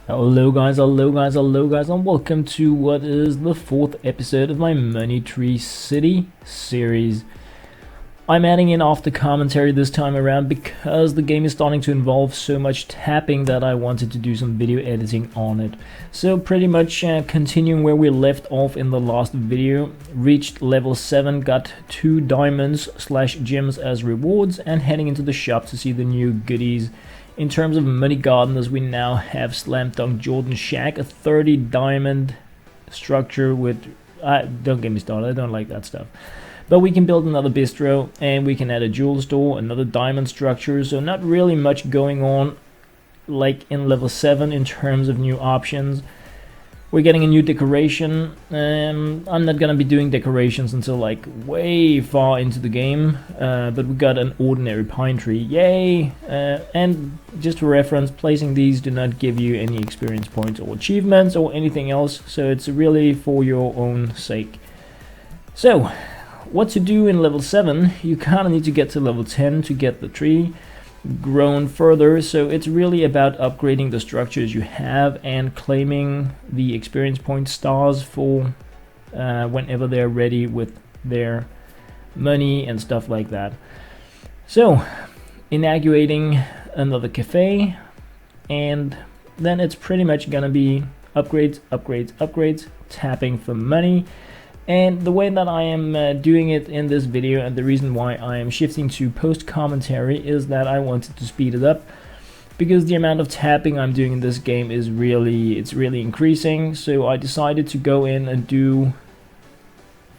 Hello guys, and welcome to what is the fourth episode of my Money Tree City series. I'm adding in after commentary this time around because the game is starting to involve so much tapping that I wanted to do some video editing on it. So pretty much continuing where we left off in the last video, reached level 7, got 2 diamonds / gems as rewards, and heading into the shop to see the new goodies. In terms of money gardeners, we now have Slam Dunk Jordan Shack, a 30 diamond structure with... don't get me started, I don't like that stuff. But we can build another bistro, and we can add a jewel store, another diamond structure, so not really much going on like in level 7 in terms of new options. We're getting a new decoration. I'm not gonna be doing decorations until like way far into the game, but we got an ordinary pine tree, yay! And just for reference, placing these do not give you any experience points or achievements or anything else, so it's really for your own sake. So, what to do in level 7? You kinda need to get to level 10 to get the tree grown further, so it's really about upgrading the structures you have and claiming the experience point stars for whenever they're ready with their money and stuff like that. So, inaugurating another cafe, and then it's pretty much gonna be upgrades, tapping for money. And the way that I am doing it in this video, and the reason why I am shifting to post commentary, is that I wanted to speed it up because the amount of tapping I'm doing in this game is really increasing. So I decided to go in and do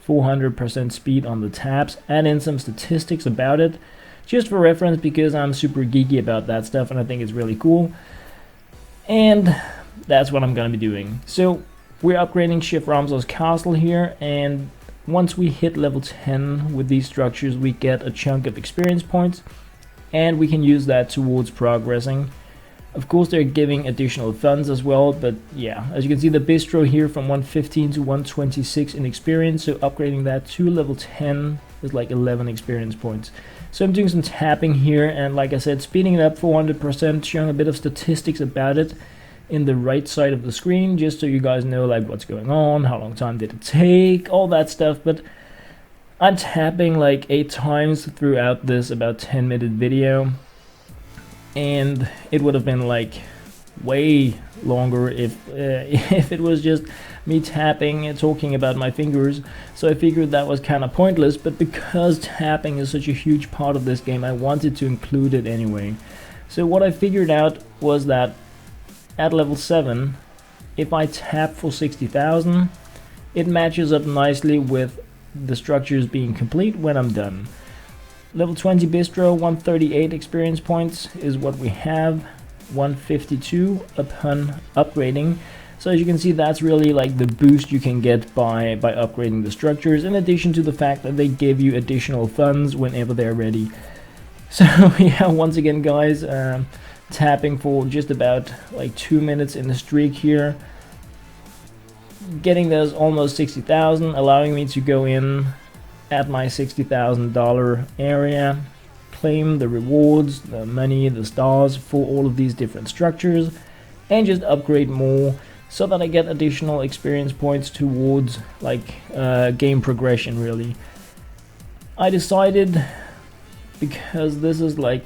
400% speed on the taps, add in some statistics about it just for reference because I'm super geeky about that stuff and I think it's really cool, and that's what I'm gonna be doing. So we're upgrading Chef Ramsar's castle here, and once we hit level 10 with these structures, we get a chunk of experience points, and we can use that towards progressing. Of course, they're giving additional funds as well, but yeah, as you can see, the bistro here from 115 to 126 in experience, so upgrading that to level 10 is like 11 experience points. So I'm doing some tapping here, and like I said, speeding it up 400%, showing a bit of statistics about it in the right side of the screen, just so you guys know like what's going on, how long time did it take, all that stuff. But I'm tapping like 8 times throughout this about 10-minute video, and it would have been like way longer if it was just me tapping and talking about my fingers. So I figured that was kind of pointless, but because tapping is such a huge part of this game, I wanted to include it anyway. So what I figured out was that at level 7, if I tap for 60,000, it matches up nicely with the structures being complete when I'm done. Level 20 bistro, 138 experience points is what we have, 152 upon upgrading. So as you can see, that's really like the boost you can get by upgrading the structures, in addition to the fact that they give you additional funds whenever they're ready. So yeah, once again guys, tapping for just about like 2 minutes in the streak here, getting those almost 60,000, allowing me to go in at my $60,000 area, claim the rewards, the money, the stars for all of these different structures, and just upgrade more so that I get additional experience points towards like game progression. Really, I decided, because this is like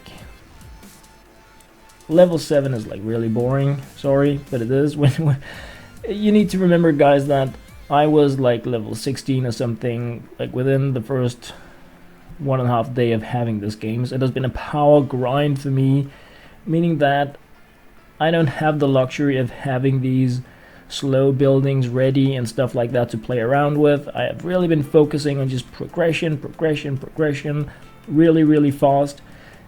level 7 is like really boring, sorry, but it is. When you need to remember guys that I was like level 16 or something like within the first 1.5 day of having this game. So it has been a power grind for me, meaning that I don't have the luxury of having these slow buildings ready and stuff like that to play around with. I have really been focusing on just progression, really fast.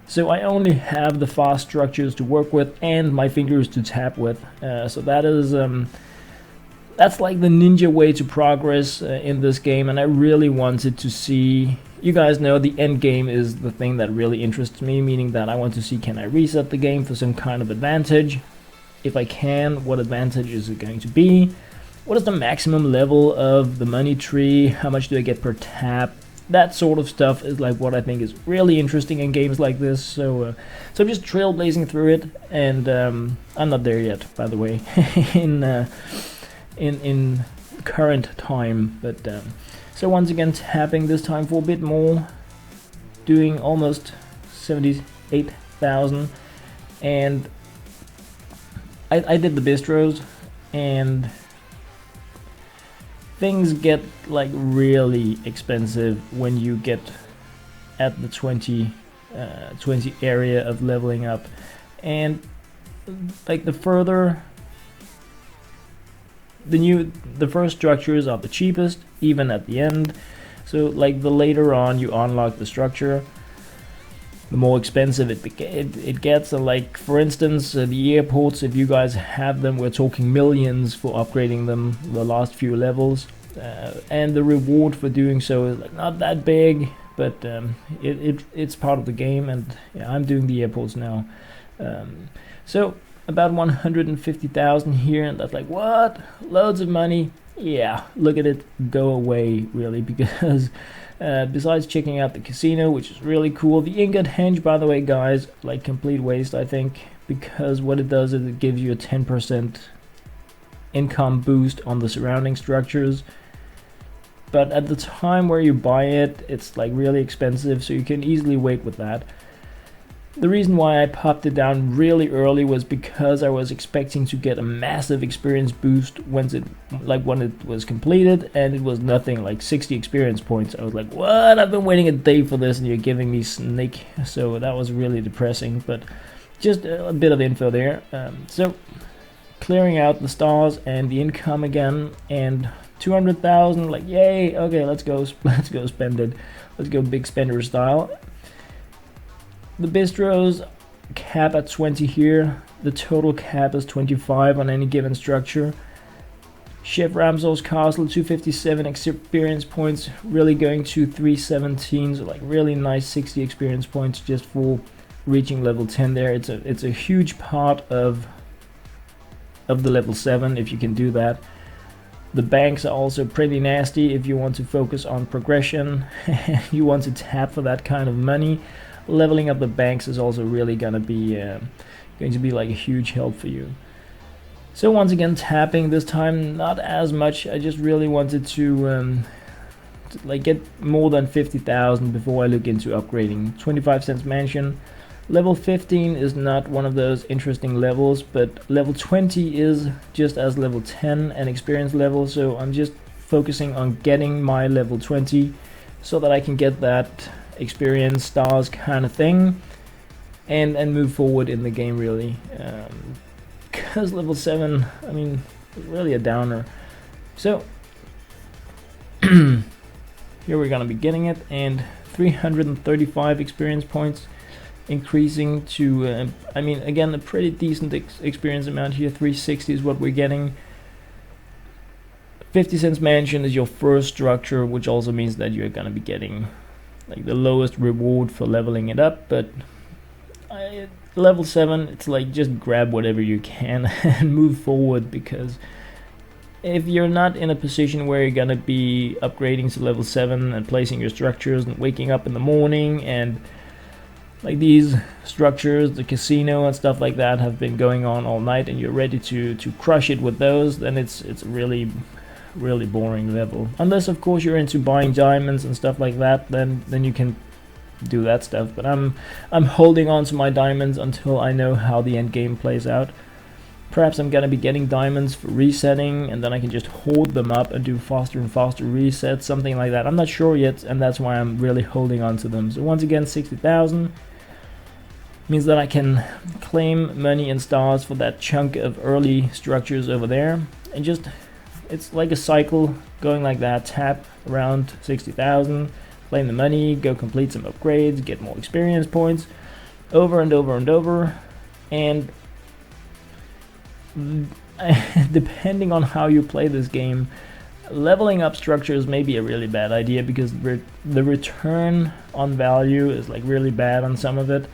So I only have the fast structures to work with and my fingers to tap with. So that is that's like the ninja way to progress in this game, and I really wanted to see. You guys know the end game is the thing that really interests me, meaning that I want to see, can I reset the game for some kind of advantage? If I can, what advantage is it going to be? What is the maximum level of the money tree? How much do I get per tap? that sort of stuff is like what I think is really interesting in games like this. So I'm just trailblazing through it, and I'm not there yet, by the way, in current time. But so once again, tapping this time for a bit more, doing almost 78,000, and I did the bistros, and things get like really expensive when you get at the 20 area of leveling up, and like the further the first structures are the cheapest, even at the end. So like the later on you unlock the structure, the more expensive it gets. Like for instance, the airports, if you guys have them, we're talking millions for upgrading them the last few levels, and the reward for doing so is like not that big, but it's part of the game. And yeah, I'm doing the airports now, so about 150,000 here, and that's like, what? Loads of money. Yeah, look at it go away, really, because besides checking out the casino, which is really cool, the ingot henge, by the way, guys, like complete waste, I think, because what it does is it gives you a 10% income boost on the surrounding structures. But at the time where you buy it, it's like really expensive, so you can easily wait with that. The reason why I popped it down really early was because I was expecting to get a massive experience boost when it was completed, and it was nothing, like 60 experience points. I was like, what? I've been waiting a day for this and you're giving me snake. So that was really depressing, but just a bit of info there. So clearing out the stars and the income again, and 200,000, like yay, okay, let's go spend it. Let's go big spender style. The bistros cap at 20 here. The total cap is 25 on any given structure. Chef Ramsaw's Castle, 257 experience points, really going to 317, so like really nice 60 experience points just for reaching level 10 there. It's a huge part of the level 7 if you can do that. The banks are also pretty nasty if you want to focus on progression. You want to tap for that kind of money. Leveling up the banks is also really going to be like a huge help for you. So once again, tapping this time, not as much. I just really wanted to like get more than 50,000 before I look into upgrading. 25 cents mansion. Level 15 is not one of those interesting levels, but level 20 is just as level 10 and experience level, so I'm just focusing on getting my level 20 so that I can get that experience stars kind of thing and move forward in the game, really. Because level 7, I mean, is really a downer. So here we're gonna be getting it, and 335 experience points, increasing to I mean, again, a pretty decent experience amount here. 360 is what we're getting. 50 cents mansion is your first structure, which also means that you're gonna be getting like the lowest reward for leveling it up. But level 7, it's like just grab whatever you can and move forward, because if you're not in a position where you're gonna be upgrading to level 7 and placing your structures and waking up in the morning, and like these structures, the casino and stuff like that, have been going on all night, and you're ready to crush it with those, then it's a really boring level. Unless of course you're into buying diamonds and stuff like that, then you can do that stuff. But I'm holding on to my diamonds until I know how the end game plays out. Perhaps I'm gonna be getting diamonds for resetting, and then I can just hold them up and do faster and faster resets, something like that. I'm not sure yet, and that's why I'm really holding on to them. So once again, 60,000 means that I can claim money and stars for that chunk of early structures over there, and just, it's like a cycle going like that. Tap around 60,000, claim the money, go complete some upgrades, get more experience points, over and over and over. And depending on how you play this game, leveling up structures may be a really bad idea, because the return on value is like really bad on some of it.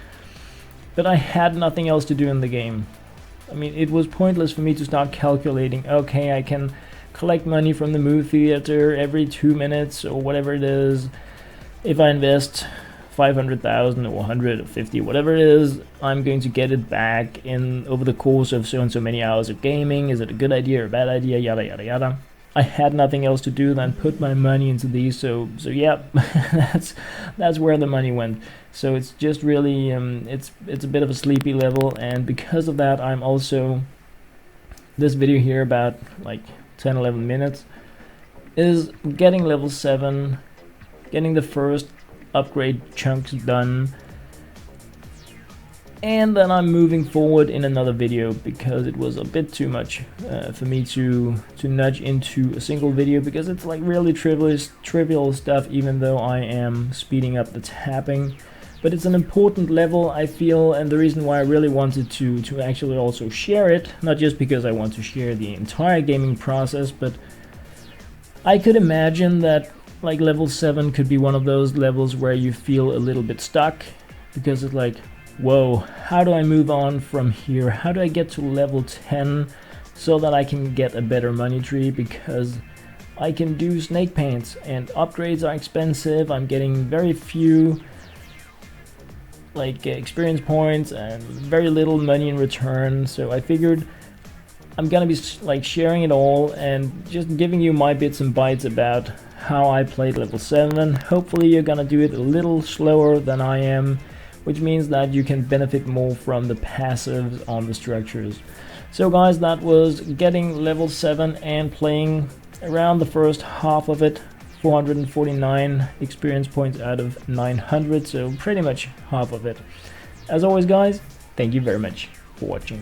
But I had nothing else to do in the game. I mean, it was pointless for me to start calculating, okay, I can collect money from the movie theater every 2 minutes or whatever it is, if I invest 500,000 or 100 or 50, whatever it is, I'm going to get it back in over the course of so and so many hours of gaming. Is it a good idea or a bad idea? Yada yada yada. I had nothing else to do than put my money into these, so yeah, that's where the money went. So it's just really it's a bit of a sleepy level, and because of that, I'm also, this video here about like 10-11 minutes is getting level 7, getting the first upgrade chunks done, and then I'm moving forward in another video because it was a bit too much for me to nudge into a single video, because it's like really trivial stuff, even though I am speeding up the tapping. But it's an important level, I feel, and the reason why I really wanted to actually also share it, not just because I want to share the entire gaming process, but I could imagine that like level 7 could be one of those levels where you feel a little bit stuck, because it's like, whoa, how do I move on from here? How do I get to level 10 so that I can get a better money tree? Because I can do snake paints and upgrades are expensive. I'm getting very few like experience points and very little money in return. So I figured I'm gonna be like sharing it all and just giving you my bits and bytes about how I played level 7. Hopefully you're gonna do it a little slower than I am, which means that you can benefit more from the passives on the structures. So guys, that was getting level 7 and playing around the first half of it. 449 experience points out of 900, so pretty much half of it. As always guys, thank you very much for watching.